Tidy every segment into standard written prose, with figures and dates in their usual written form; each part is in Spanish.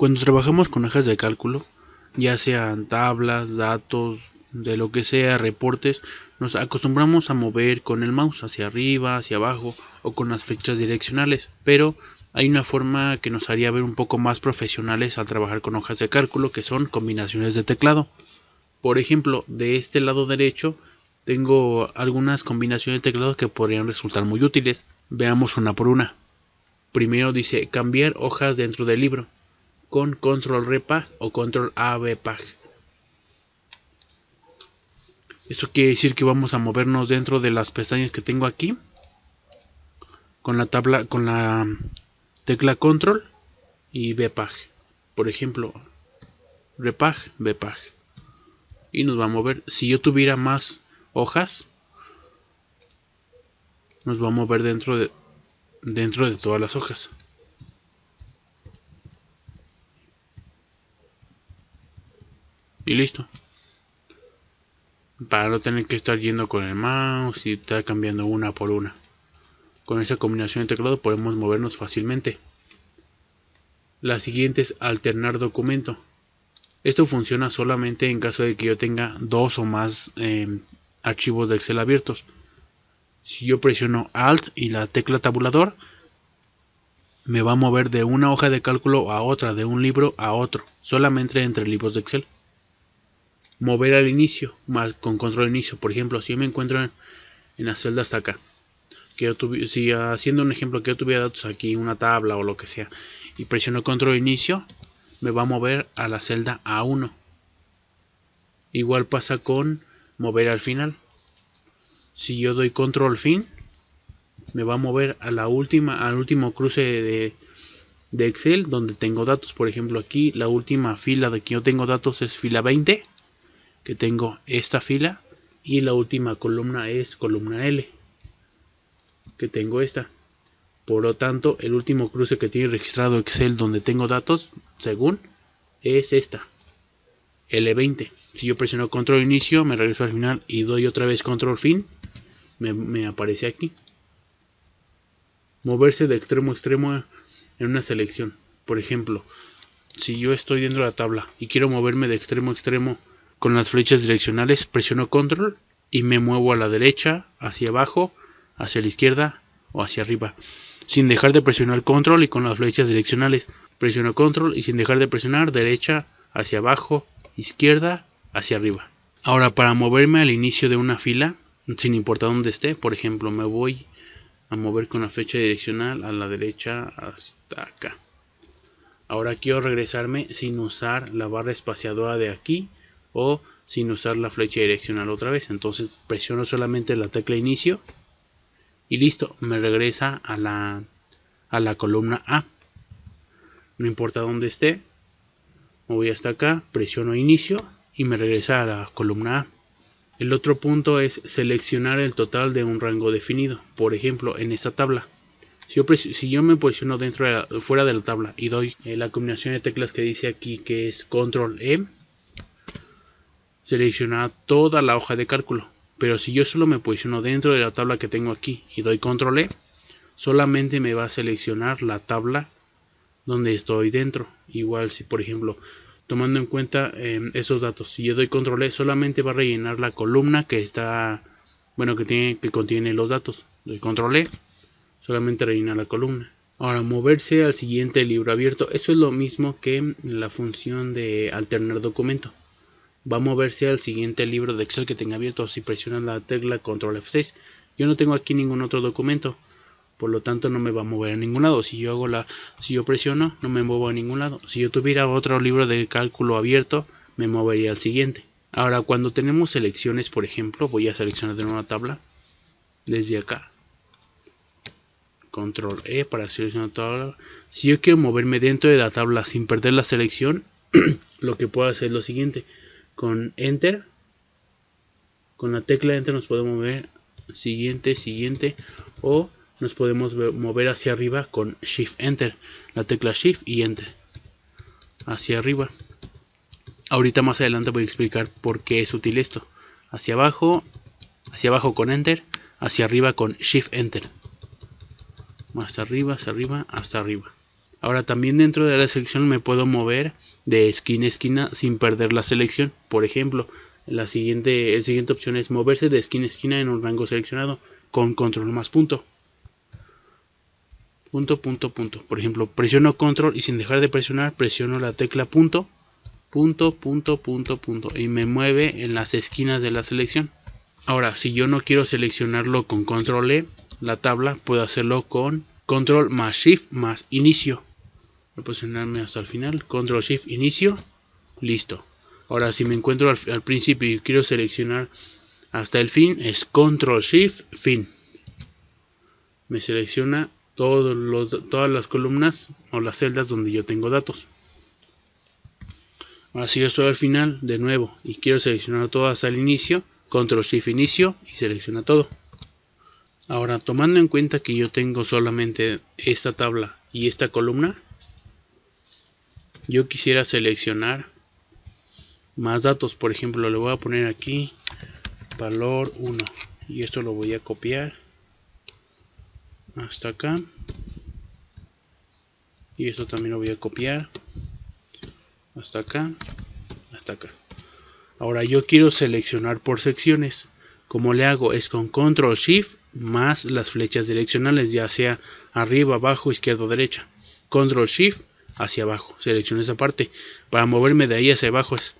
Cuando trabajamos con hojas de cálculo, ya sean tablas, datos, de lo que sea, reportes, nos acostumbramos a mover con el mouse hacia arriba, hacia abajo o con las flechas direccionales, pero hay una forma que nos haría ver un poco más profesionales al trabajar con hojas de cálculo, que son combinaciones de teclado. Por ejemplo, de este lado derecho tengo algunas combinaciones de teclado que podrían resultar muy útiles. Veamos una por una. Primero dice cambiar hojas dentro del libro con control repag o control avpag. Eso quiere decir que vamos a movernos dentro de las pestañas que tengo aquí con la tecla control y vpag. Por ejemplo, repag, vpag. Y nos va a mover. Si yo tuviera más hojas, nos va a mover dentro de todas las hojas. Y listo. Para no tener que estar yendo con el mouse y estar cambiando una por una. Con esa combinación de teclado podemos movernos fácilmente. La siguiente es alternar documento. Esto funciona solamente en caso de que yo tenga dos o más archivos de Excel abiertos. Si yo presiono Alt y la tecla tabulador, me va a mover de una hoja de cálculo a otra, de un libro a otro, solamente entre libros de Excel. Mover al inicio, más con control inicio. Por ejemplo, si yo me encuentro en la celda hasta acá, si haciendo un ejemplo que yo tuviera datos aquí, una tabla o lo que sea, y presiono control inicio, me va a mover a la celda A1. Igual pasa con mover al final. Si yo doy control fin, me va a mover a al último cruce de Excel donde tengo datos. Por ejemplo, aquí la última fila de que yo tengo datos es fila 20, que tengo esta fila, y la última columna es columna L, que tengo esta. Por lo tanto, el último cruce que tiene registrado Excel donde tengo datos, según, es esta, L20. Si yo presiono control inicio, me regreso al final y doy otra vez control fin, me aparece aquí. Moverse de extremo a extremo en una selección. Por ejemplo, si yo estoy dentro de la tabla y quiero moverme de extremo a extremo con las flechas direccionales, presiono control y me muevo a la derecha, hacia abajo, hacia la izquierda o hacia arriba, sin dejar de presionar control y con las flechas direccionales. Presiono control y sin dejar de presionar derecha, hacia abajo, izquierda, hacia arriba. Ahora, para moverme al inicio de una fila, sin importar dónde esté, por ejemplo, me voy a mover con la flecha direccional a la derecha hasta acá. Ahora quiero regresarme sin usar la barra espaciadora de aquí o sin usar la flecha direccional otra vez. Entonces presiono solamente la tecla inicio y listo, me regresa a la columna A. No importa dónde esté, me voy hasta acá, presiono inicio y me regresa a la columna A. El otro punto es seleccionar el total de un rango definido. Por ejemplo, en esta tabla, si yo me posiciono fuera de la tabla y doy la combinación de teclas que dice aquí, que es control E, selecciona toda la hoja de cálculo. Pero si yo solo me posiciono dentro de la tabla que tengo aquí y doy control E, solamente me va a seleccionar la tabla donde estoy dentro. Igual si, por ejemplo, tomando en cuenta esos datos, si yo doy control E, solamente va a rellenar la columna que contiene los datos. Doy control E, solamente rellena la columna. Ahora, moverse al siguiente libro abierto. Eso es lo mismo que la función de alternar documento. Va a moverse al siguiente libro de Excel que tenga abierto si presionas la tecla control F6. Yo no tengo aquí ningún otro documento, por lo tanto no me va a mover a ningún lado. Si yo presiono, no me muevo a ningún lado. Si yo tuviera otro libro de cálculo abierto, me movería al siguiente. Ahora, cuando tenemos selecciones, por ejemplo, voy a seleccionar de una tabla desde acá. Control E para seleccionar tabla. Si yo quiero moverme dentro de la tabla sin perder la selección, lo que puedo hacer es lo siguiente. Con Enter, con la tecla Enter nos podemos mover siguiente, o nos podemos mover hacia arriba con Shift Enter, la tecla Shift y Enter, hacia arriba. Ahorita más adelante voy a explicar por qué es útil esto. Hacia abajo con Enter, hacia arriba con Shift Enter, hasta arriba, hasta arriba. Ahora también dentro de la selección me puedo mover de esquina a esquina sin perder la selección. Por ejemplo, la siguiente opción es moverse de esquina a esquina en un rango seleccionado con control más punto. Punto, punto, punto. Por ejemplo, presiono control y sin dejar de presionar, presiono la tecla punto, punto, punto, punto, punto. Y me mueve en las esquinas de la selección. Ahora, si yo no quiero seleccionarlo con control E, la tabla, puedo hacerlo con control más shift más inicio. Voy a posicionarme hasta el final. Control shift inicio. Listo. Ahora, si me encuentro al principio y quiero seleccionar hasta el fin, es control shift fin. Me selecciona todas las columnas o las celdas donde yo tengo datos. Ahora si yo estoy al final de nuevo y quiero seleccionar todo hasta el inicio, control shift inicio y selecciona todo. Ahora, tomando en cuenta que yo tengo solamente esta tabla y esta columna, yo quisiera seleccionar más datos. Por ejemplo, le voy a poner aquí valor 1 y esto lo voy a copiar hasta acá, y esto también lo voy a copiar hasta acá, hasta acá. Ahora yo quiero seleccionar por secciones. Como le hago es con control shift más las flechas direccionales, ya sea arriba, abajo, izquierda o derecha. Control shift hacia abajo, selecciono esa parte. Para moverme de ahí hacia abajo es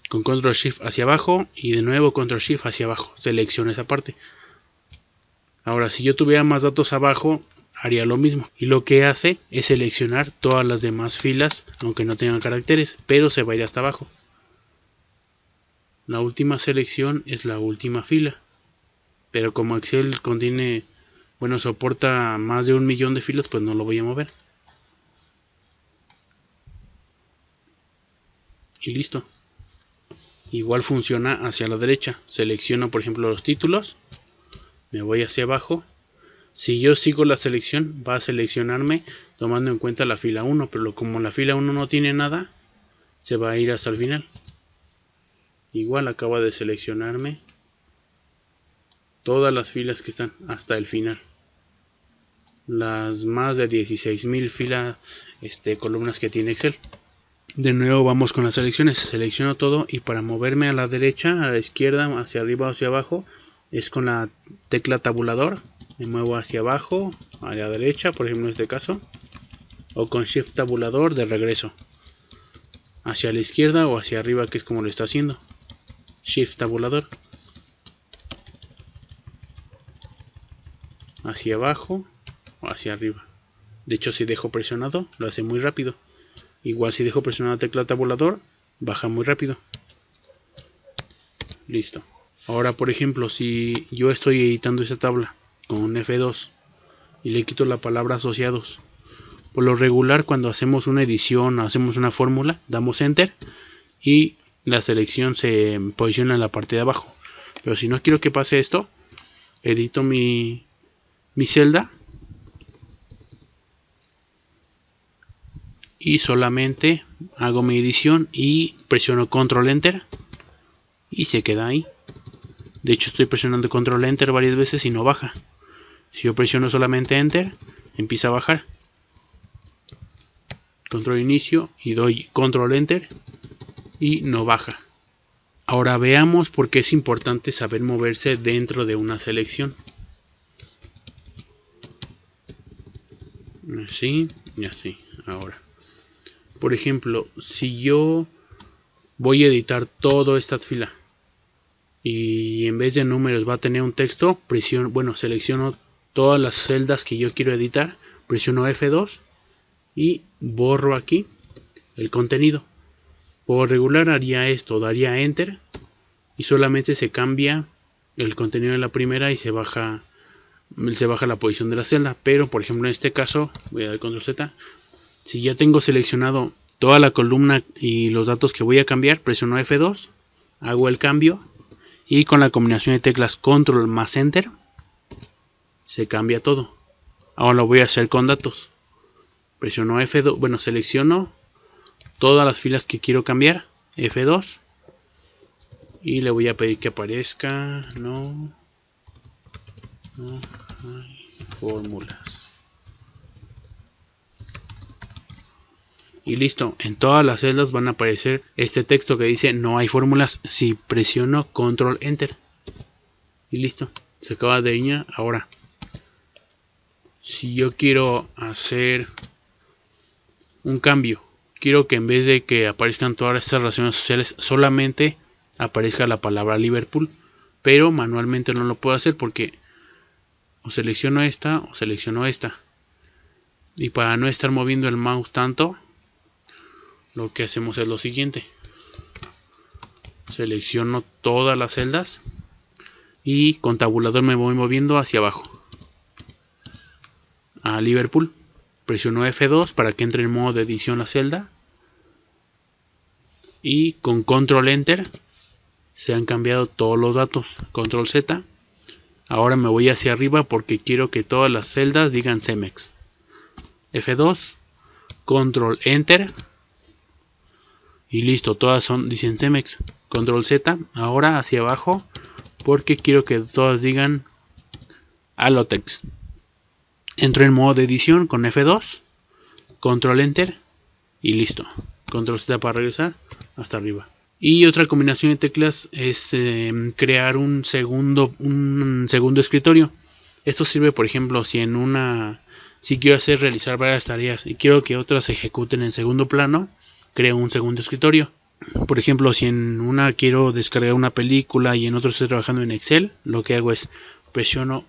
con control shift hacia abajo y de nuevo control shift hacia abajo, selecciono esa parte. Ahora si yo tuviera más datos abajo, haría lo mismo, y lo que hace es seleccionar todas las demás filas aunque no tengan caracteres, pero se va a ir hasta abajo. La última selección es la última fila, pero como Excel contiene, soporta más de 1.000.000 de filas, pues no lo voy a mover. Y listo. Igual funciona hacia la derecha. Selecciono por ejemplo los títulos, me voy hacia abajo. Si yo sigo la selección, va a seleccionarme tomando en cuenta la fila 1, pero como la fila 1 no tiene nada, se va a ir hasta el final. Igual acaba de seleccionarme todas las filas que están hasta el final. Las más de 16.000 columnas que tiene Excel. De nuevo vamos con las selecciones. Selecciono todo y para moverme a la derecha, a la izquierda, hacia arriba o hacia abajo, es con la tecla tabulador. Me muevo hacia abajo, a la derecha, por ejemplo en este caso, o con shift tabulador de regreso hacia la izquierda o hacia arriba, que es como lo está haciendo. Shift tabulador hacia abajo o hacia arriba. De hecho, si dejo presionado lo hace muy rápido. Igual si dejo presionada la tecla tabulador, baja muy rápido. Listo. Ahora por ejemplo, si yo estoy editando esta tabla con F2 y le quito la palabra asociados, por lo regular cuando hacemos una edición o hacemos una fórmula, damos enter y la selección se posiciona en la parte de abajo. Pero si no quiero que pase esto, edito mi celda y solamente hago mi edición y presiono control enter y se queda ahí. De hecho estoy presionando control enter varias veces y no baja. Si yo presiono solamente enter, empieza a bajar. Control inicio y doy control enter y no baja. Ahora veamos por qué es importante saber moverse dentro de una selección. Así y así. Ahora, por ejemplo, si yo voy a editar toda esta fila y en vez de números va a tener un texto, selecciono todas las celdas que yo quiero editar, presiono F2 y borro aquí el contenido. Por regular haría esto, daría enter y solamente se cambia el contenido de la primera y se baja la posición de la celda. Pero por ejemplo en este caso voy a dar control Z. Si ya tengo seleccionado toda la columna y los datos que voy a cambiar, presiono F2, hago el cambio y con la combinación de teclas control más enter se cambia todo. Ahora lo voy a hacer con datos. Presiono F2, selecciono todas las filas que quiero cambiar, F2 y le voy a pedir que aparezca no hay fórmulas. y listo. En todas las celdas van a aparecer este texto que dice no hay fórmulas si presiono control enter y listo, se acaba de alinear. Ahora, si yo quiero hacer un cambio, quiero que en vez de que aparezcan todas estas relaciones sociales solamente aparezca la palabra Liverpool, pero manualmente no lo puedo hacer porque o selecciono esta o selecciono esta, y para no estar moviendo el mouse tanto, lo que hacemos es lo siguiente: selecciono todas las celdas y con tabulador me voy moviendo hacia abajo a Liverpool, presiono F2 para que entre en modo de edición la celda y con control enter se han cambiado todos los datos. Control Z. Ahora me voy hacia arriba porque quiero que todas las celdas digan Cemex. F2, control enter y listo, todas dicen Cemex. Control Z. Ahora hacia abajo porque quiero que todas digan Alotex. Entro en modo de edición con F2, control enter y listo. Control Z para regresar hasta arriba. Y otra combinación de teclas es crear un segundo escritorio. Esto sirve, por ejemplo, si quiero realizar varias tareas y quiero que otras se ejecuten en segundo plano, creo un segundo escritorio. Por ejemplo, si en una quiero descargar una película y en otro estoy trabajando en Excel, lo que hago es presiono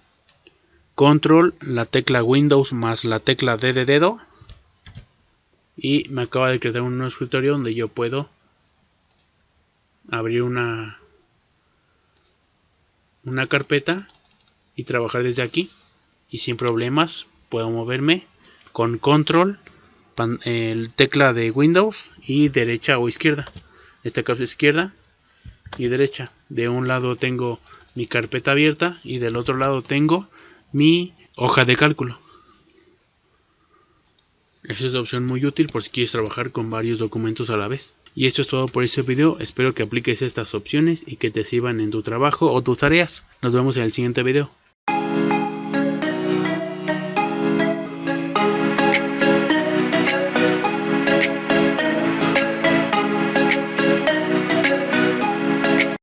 control, la tecla Windows más la tecla D de dedo y me acaba de crear un nuevo escritorio donde yo puedo abrir una carpeta y trabajar desde aquí y sin problemas. Puedo moverme con control, tecla de Windows y derecha o izquierda. En este caso izquierda y derecha. De un lado tengo mi carpeta abierta y del otro lado tengo mi hoja de cálculo. Esa es la opción muy útil por si quieres trabajar con varios documentos a la vez. Y esto es todo por este video. Espero que apliques estas opciones y que te sirvan en tu trabajo o tus tareas. Nos vemos en el siguiente video.